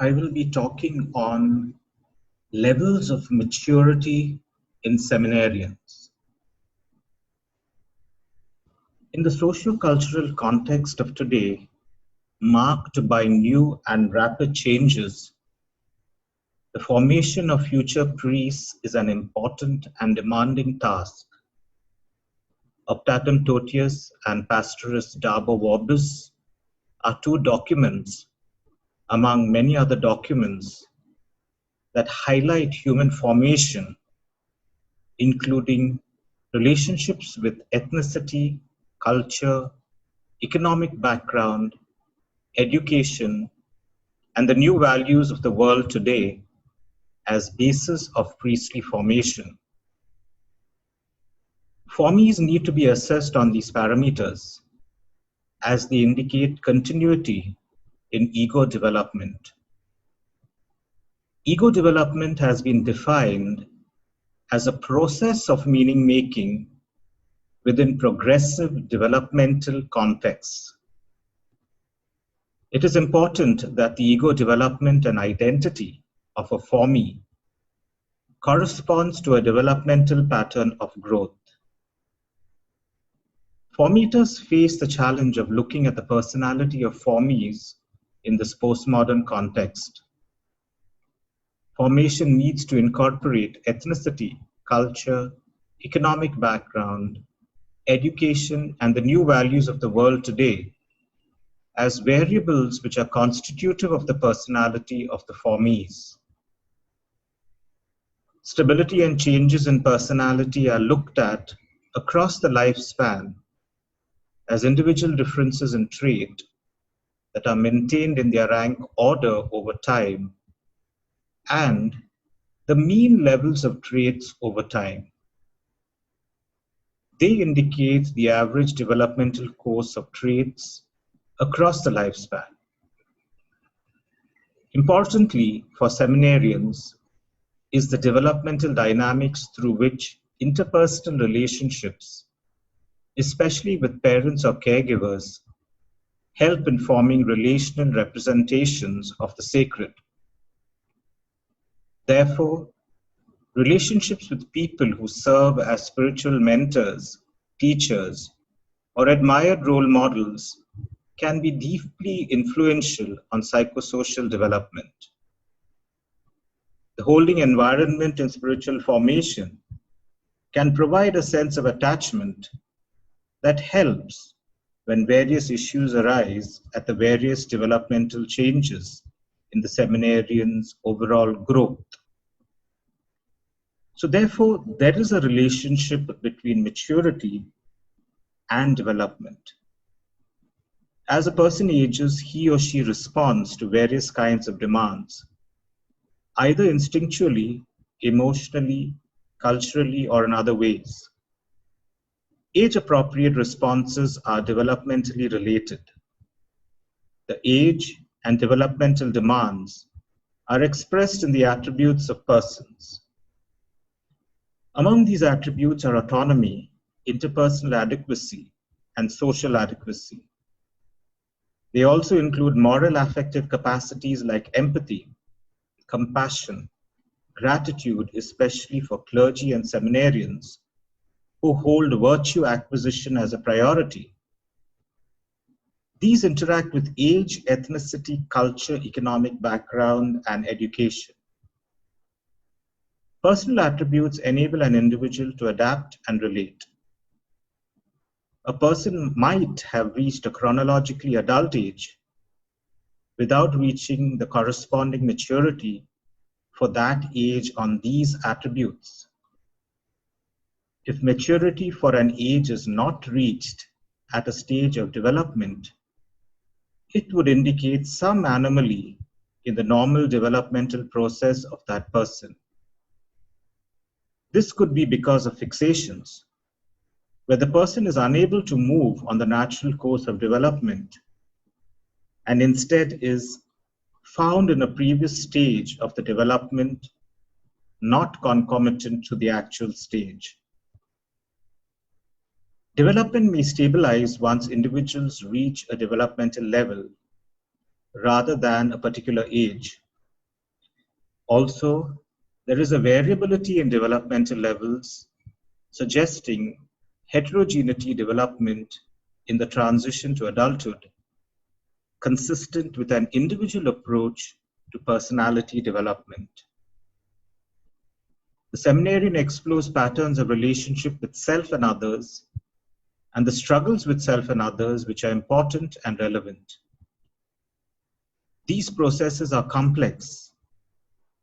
I will be talking on levels of maturity in seminarians. In the socio-cultural context of today, marked by new and rapid changes, the formation of future priests is an important and demanding task. Optatum Totius and Pastoris Dabo Vorbis are two documents among many other documents that highlight human formation, including relationships with ethnicity, culture, economic background, education, and the new values of the world today as basis of priestly formation. Formies need to be assessed on these parameters as they indicate continuity in ego development. Ego development has been defined as a process of meaning making within progressive developmental contexts. It is important that the ego development and identity of a formee corresponds to a developmental pattern of growth. Formeters face the challenge of looking at the personality of formees in this postmodern context. Formation needs to incorporate ethnicity, culture, economic background, education, and the new values of the world today as variables which are constitutive of the personality of the formees. Stability and changes in personality are looked at across the lifespan as individual differences in trait that are maintained in their rank order over time and the mean levels of traits over time. They indicate the average developmental course of traits across the lifespan. Importantly, for seminarians, is the developmental dynamics through which interpersonal relationships, especially with parents or caregivers, help in forming relational representations of the sacred. Therefore, relationships with people who serve as spiritual mentors, teachers, or admired role models can be deeply influential on psychosocial development. The holding environment in spiritual formation can provide a sense of attachment that helps when various issues arise at the various developmental changes in the seminarian's overall growth. So therefore, there is a relationship between maturity and development. As a person ages, he or she responds to various kinds of demands, either instinctually, emotionally, culturally, or in other ways. Age-appropriate responses are developmentally related. The age and developmental demands are expressed in the attributes of persons. Among these attributes are autonomy, interpersonal adequacy, and social adequacy. They also include moral affective capacities like empathy, compassion, gratitude, especially for clergy and seminarians who hold virtue acquisition as a priority. These interact with age, ethnicity, culture, economic background, and education. Personal attributes enable an individual to adapt and relate. A person might have reached a chronologically adult age without reaching the corresponding maturity for that age on these attributes. If maturity for an age is not reached at a stage of development, it would indicate some anomaly in the normal developmental process of that person. This could be because of fixations, where the person is unable to move on the natural course of development and instead is found in a previous stage of the development, not concomitant to the actual stage. Development may stabilize once individuals reach a developmental level rather than a particular age. Also, there is a variability in developmental levels, suggesting heterogeneity development in the transition to adulthood, consistent with an individual approach to personality development. The seminarian explores patterns of relationship with self and others, and the struggles with self and others which are important and relevant. These processes are complex,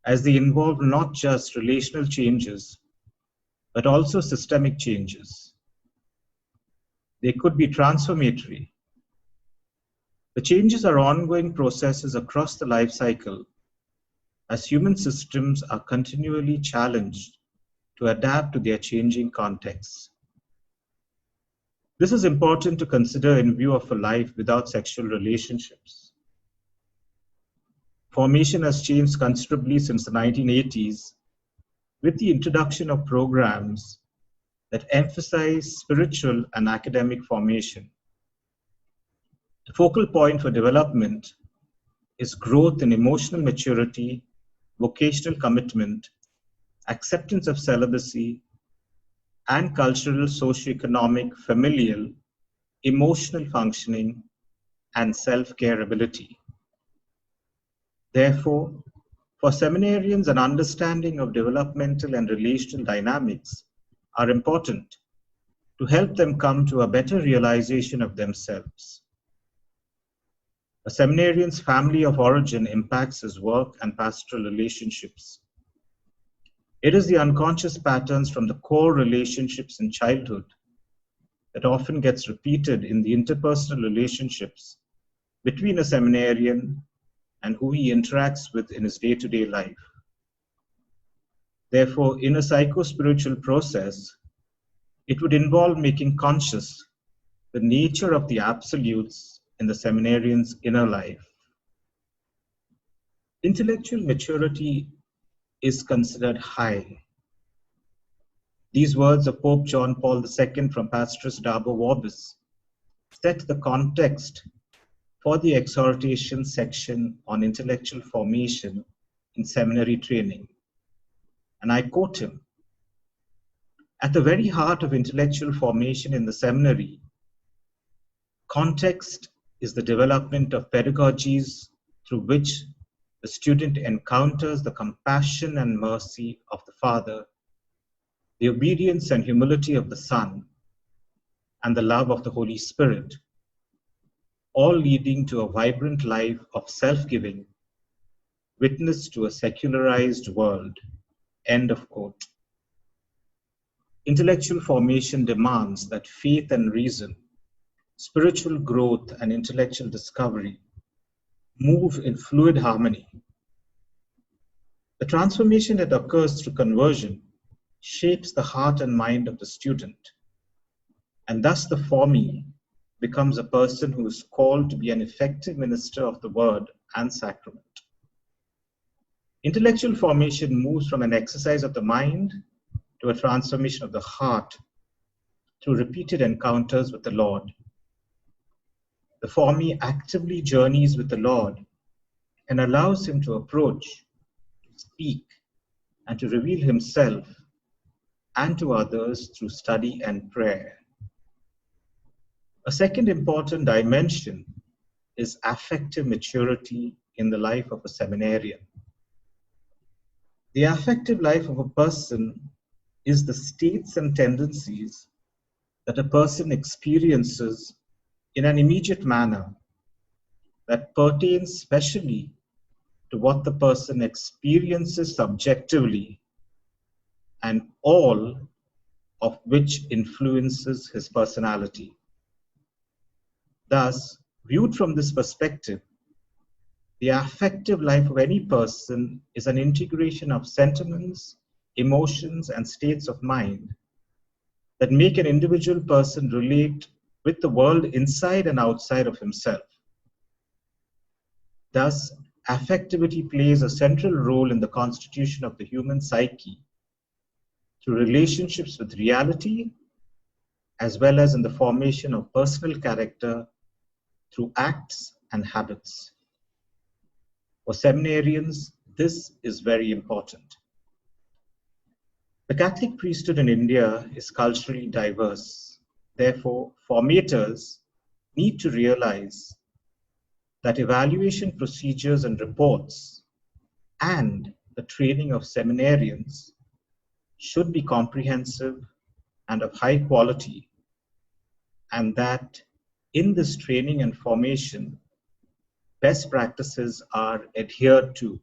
as they involve not just relational changes, but also systemic changes. They could be transformatory. The changes are ongoing processes across the life cycle, as human systems are continually challenged to adapt to their changing contexts. This is important to consider in view of a life without sexual relationships. Formation has changed considerably since the 1980s with the introduction of programs that emphasize spiritual and academic formation. The focal point for development is growth in emotional maturity, vocational commitment, acceptance of celibacy, and cultural, socioeconomic, familial, emotional functioning, and self-care ability. Therefore, for seminarians, an understanding of developmental and relational dynamics are important to help them come to a better realization of themselves. A seminarian's family of origin impacts his work and pastoral relationships. It is the unconscious patterns from the core relationships in childhood that often gets repeated in the interpersonal relationships between a seminarian and who he interacts with in his day-to-day life. Therefore, in a psycho-spiritual process, it would involve making conscious the nature of the absolutes in the seminarian's inner life. Intellectual maturity is considered high. These words of Pope John Paul II from Pastoris Dabo Vobis set the context for the exhortation section on intellectual formation in seminary training. And I quote him, "At the very heart of intellectual formation in the seminary, context is the development of pedagogies through which the student encounters the compassion and mercy of the Father, the obedience and humility of the Son, and the love of the Holy Spirit, all leading to a vibrant life of self-giving, witness to a secularized world." End of quote. Intellectual formation demands that faith and reason, spiritual growth and intellectual discovery move in fluid harmony. The transformation that occurs through conversion shapes the heart and mind of the student, and thus the formee becomes a person who is called to be an effective minister of the word and sacrament. Intellectual formation moves from an exercise of the mind to a transformation of the heart through repeated encounters with the Lord. The formee actively journeys with the Lord and allows him to approach, to speak, and to reveal himself and to others through study and prayer. A second important dimension is affective maturity in the life of a seminarian. The affective life of a person is the states and tendencies that a person experiences in an immediate manner that pertains specially to what the person experiences subjectively, and all of which influences his personality. Thus, viewed from this perspective, the affective life of any person is an integration of sentiments, emotions, and states of mind that make an individual person relate with the world inside and outside of himself. Thus, affectivity plays a central role in the constitution of the human psyche through relationships with reality, as well as in the formation of personal character through acts and habits. For seminarians, This is very important. The Catholic priesthood in India is culturally diverse. Therefore, formators need to realize that evaluation procedures and reports and the training of seminarians should be comprehensive and of high quality, and that in this training and formation, best practices are adhered to